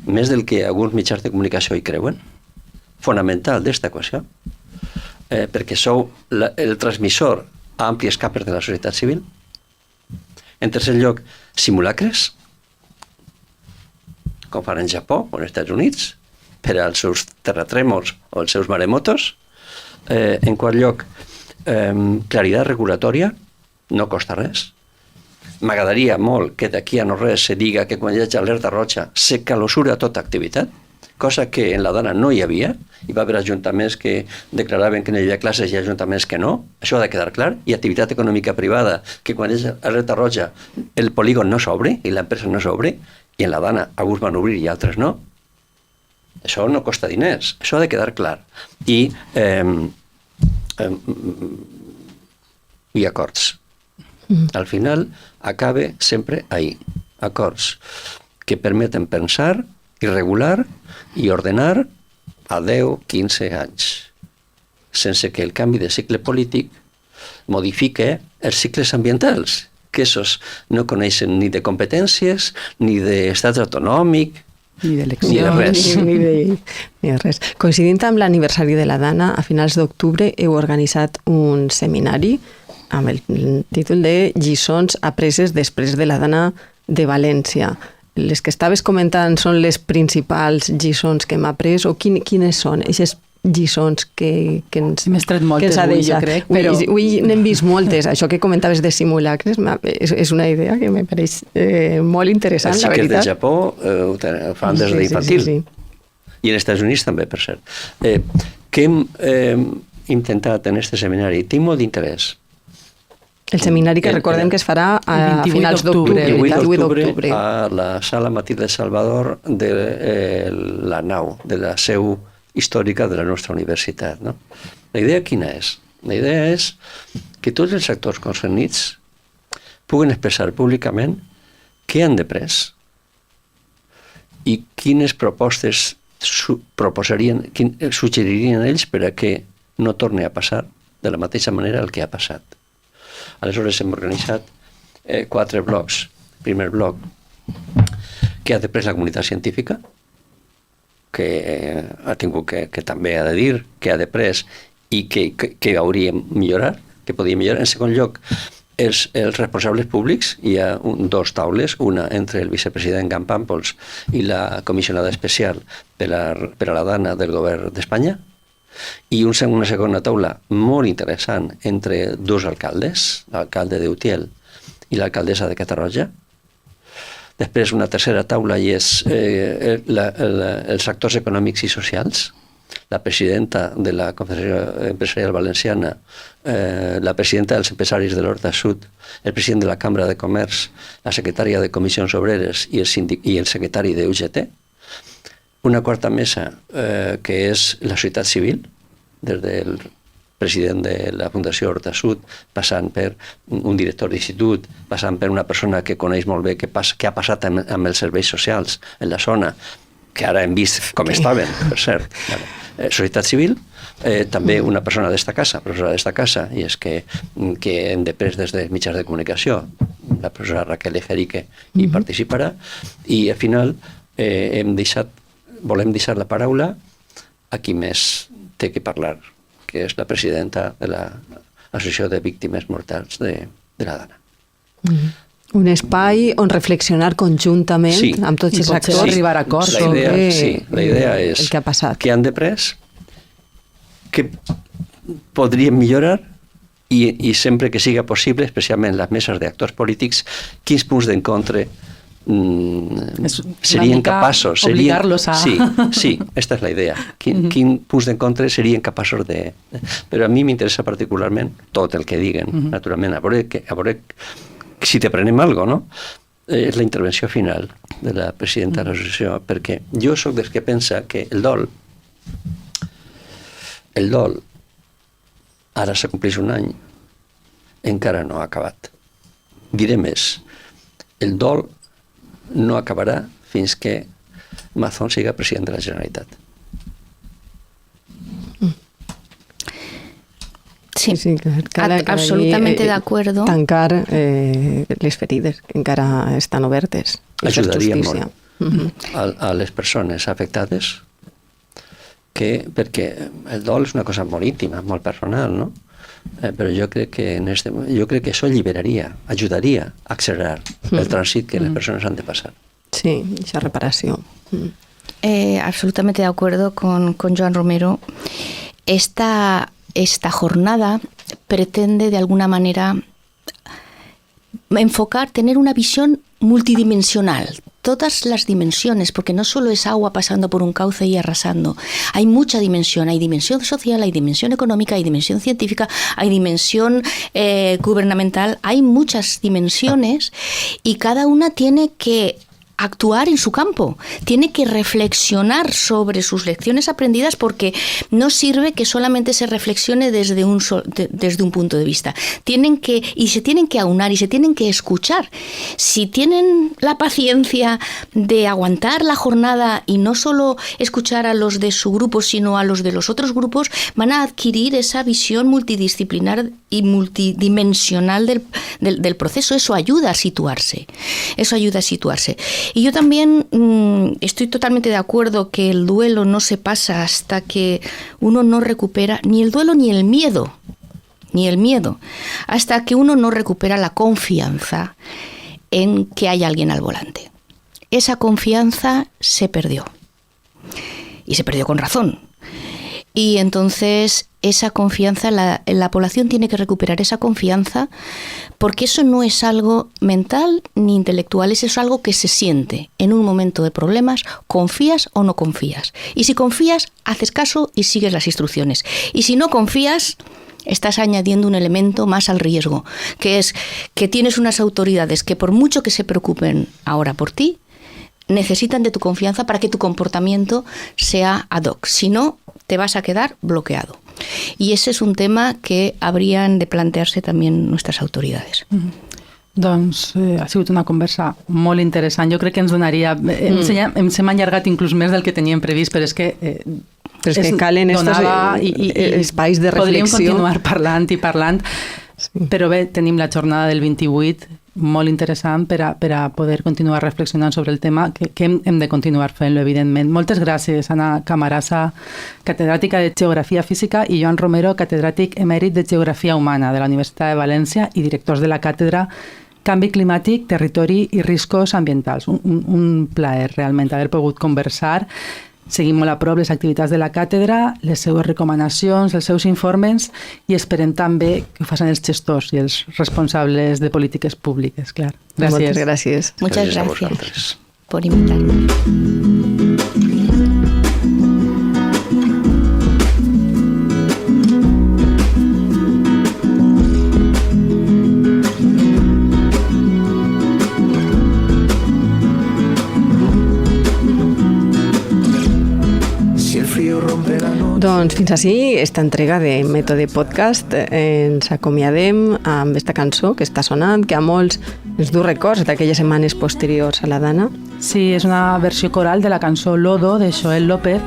més del que alguns mitjans de comunicació hi creuen, fonamental d'esta equació, perquè sou el transmissor a àmplies capes de la societat civil. En tercer lloc, simulacres, com fan en Japó o als Estats Units, per als seus terratrèmols o els seus maremotos. En quart lloc, claritat regulatòria, no costa res. M'agradaria molt que d'aquí a no res se diga que quan hi hagi alerta roja se clausura tota activitat, cosa que en la Dana no hi havia. Hi va haver ajuntaments que declaraven que no hi havia classes i ajuntaments que no. Això ha de quedar clar. I activitat econòmica privada, que quan hi hagi alerta roja el polígon no s'obre i l'empresa no s'obre, i en la Dana alguns van obrir i altres no. Això no costa diners. Això ha de quedar clar. I acords. Al final acaba sempre ahí. Acords que permeten pensar i regular i ordenar a 10, 15 anys, sense que el canvi de cicle polític modifique els cicles ambientals, que esos no coneixen ni de competències, ni d'estat autonòmic, ni d'eleccions, ni de res. Ni de res. Coincidint amb l'aniversari de la Dana, a finals d'octubre heu organitzat un seminari amb el títol de Lliçons apreses després de la Dana de València. Les que estaves comentant són les principals lliçons que hem après o quines són aquestes lliçons que ens, M'he tret moltes ha avui, deixat? jo crec, Però... però... Avui n'hem vist moltes. Això que comentaves de simulacres és una idea que me pareix molt interessant, Els la xiquets veritat. de Japó ho fan des d'infantil. Sí. I als Estats Units també, per cert. Què hem intentat en aquest seminari? Tinc molt d'interès. El seminari que recordem que es farà a 28 finals d'octubre. El 28 d'octubre d'octubre. a la sala Matilde Salvador de la nau, de la seu històrica de la nostra universitat. No? La idea quina és? La idea és que tots els actors concernits puguen expressar públicament què han de pres i quines propostes suggeririen ells per a que no torni a passar de la mateixa manera el que ha passat. Aleshores hem organitzat 4 blocs. Primer bloc, què ha de pres la comunitat científica, que ha tingut que també ha de dir què ha de pres i què hauríem millorar, que podíem millorar. En segon lloc, els responsables públics, hi ha 2 taules, una entre el vicepresident Campàmpols i la comissionada especial per a la Dana del govern d'Espanya, i una segona taula molt interessant entre 2 alcaldes, l'alcalde d'Utiel i l'alcaldessa de Catarroja. Després una tercera taula i és els actors econòmics i socials, la presidenta de la Confederació Empresarial Valenciana, la presidenta dels empresaris de l'Horta Sud, el president de la Cambra de Comerç, la secretària de Comissions Obreres i el secretari de UGT. Una quarta mesa que és la societat civil, des del president de la Fundació Horta Sud, passant per un director d'institut, passant per una persona que coneix molt bé què ha passat amb els serveis socials en la zona, que ara hem vist com estaven, per cert. Societat civil, també una persona d'esta casa, professora d'esta casa, i és que hem de pres des de mitjans de comunicació, la professora Raquel Ejerique hi participarà, i al final volem deixar la paraula a qui més té que parlar, que és la presidenta de l'Associació de Víctimes Mortals de la Dana. Un espai on reflexionar conjuntament amb tots els actors. Arribar a acords sobre la idea és el que ha passat. Què han de pres, què podríem millorar i sempre que siga possible, especialment les meses d'actors polítics, quins punts d'encontre serien capaços... Obligar-los a... Sí, esta és la idea. Quins punts d'encontre serien capaços de... Però a mi m'interessa particularment tot el que diguen, naturalment, a veure si te prenem alguna cosa, no? És la intervenció final de la presidenta de l'associació, perquè jo sóc dels que pensa que el dol, ara s'acompleix un any, encara no ha acabat. Diré més, el dol no acabarà fins que Mazón siga president de la Generalitat. Sí, cal absolutamente de acuerdo. Tancar les ferides que encara estan obertes. Ajudaria molt. a les persones afectades, perquè el dol és una cosa molt íntima, molt personal, no? Però jo crec que això alliberaria, ajudaria a accelerar el trànsit que les persones han de passar. Sí, esa reparació. Absolutamente de acuerdo con Joan Romero. Esta jornada pretende de alguna manera enfocar, tener una visión multidimensional, todas las dimensiones, porque no solo es agua pasando por un cauce y arrasando, hay mucha dimensión, hay dimensión social, hay dimensión económica, hay dimensión científica, hay dimensión gubernamental, hay muchas dimensiones y cada una tiene que actuar en su campo, tiene que reflexionar sobre sus lecciones aprendidas, porque no sirve que solamente se reflexione desde un punto de vista. Se tienen que aunar y se tienen que escuchar. Si tienen la paciencia de aguantar la jornada y no solo escuchar a los de su grupo, sino a los de los otros grupos, van a adquirir esa visión multidisciplinar y multidimensional del proceso. Eso ayuda a situarse. Y yo también estoy totalmente de acuerdo que el duelo no se pasa hasta que uno no recupera ni el duelo ni el miedo, hasta que uno no recupera la confianza en que hay alguien al volante. Esa confianza se perdió. Y se perdió con razón. Y entonces esa confianza, la población tiene que recuperar esa confianza, porque eso no es algo mental ni intelectual, eso es algo que se siente. En un momento de problemas, confías o no confías. Y si confías, haces caso y sigues las instrucciones. Y si no confías, estás añadiendo un elemento más al riesgo, que es que tienes unas autoridades que, por mucho que se preocupen ahora por ti, necesitan de tu confianza para que tu comportamiento sea ad hoc. Si no, te vas a quedar bloqueado. Y ese es un tema que habrían de plantearse también nuestras autoridades. Doncs ha sigut una conversa molt interessant. Jo crec que ens donaria... Ens hem allargat inclús més del que teníem previst, però és que... Però és que calen estos espais de reflexió. Podríem continuar parlant i parlant, però bé, tenim la jornada del 28, molt interessant per a poder continuar reflexionant sobre el tema, que hem de continuar fent-lo, evidentment. Moltes gràcies, Anna Camarasa, catedràtica de Geografia Física, i Joan Romero, catedràtic emèrit de Geografia Humana de la Universitat de València i directors de la càtedra Canvi Climàtic, Territori i Riscos Ambientals. Un plaer, realment, haver pogut conversar. Seguim molt a prop les activitats de la càtedra, les seues recomanacions, els seus informes, i esperem també que ho facin els gestors i els responsables de polítiques públiques, clar. Gràcies. Moltes gràcies. Muchas gracias por invitarme. Doncs fins així esta entrega de Mètode Podcast. Ens acomiadem amb esta cançó que està sonant, que a molts ens du records d'aquelles setmanes posteriors a la Dana. Sí, és una versió coral de la cançó Lodo, de Joel López,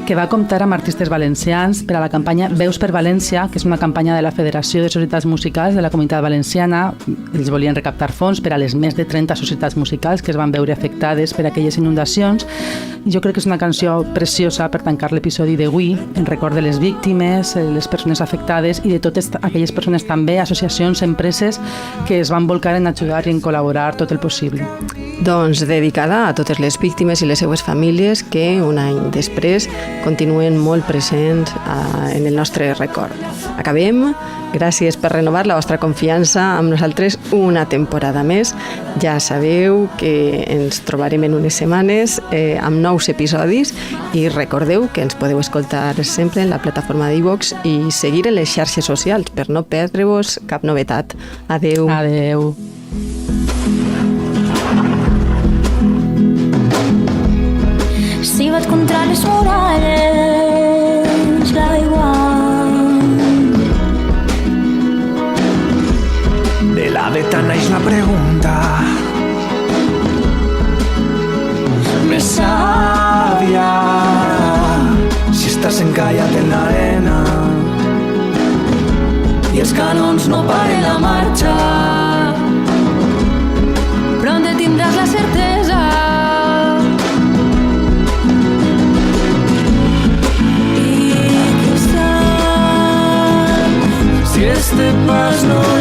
que va comptar amb artistes valencians per a la campanya Veus per València, que és una campanya de la Federació de Societats Musicals de la Comunitat Valenciana. Ells volien recaptar fons per a les més de 30 societats musicals que es van veure afectades per aquelles inundacions. Jo crec que és una canció preciosa per tancar l'episodi d'avui, en record de les víctimes, les persones afectades i de totes aquelles persones també, associacions, empreses, que es van volcar en ajudar i en col·laborar tot el possible. Doncs dedicada a totes les víctimes i les seues famílies que un any després continuen molt presents en el nostre record. Acabem. Gràcies per renovar la vostra confiança amb nosaltres una temporada més. Ja sabeu que ens trobarem en unes setmanes amb nous episodis i recordeu que ens podeu escoltar sempre en la plataforma d'iVox i seguir en les xarxes socials per no perdre-vos cap novetat. Adeu. Adeu. Si vaig contra les muralles, l'aigua de la veta naix la pregunta més sàvia. Si estàs encallat en l'arena i els canons no paren la marxa, pront tindràs la certesa este pas no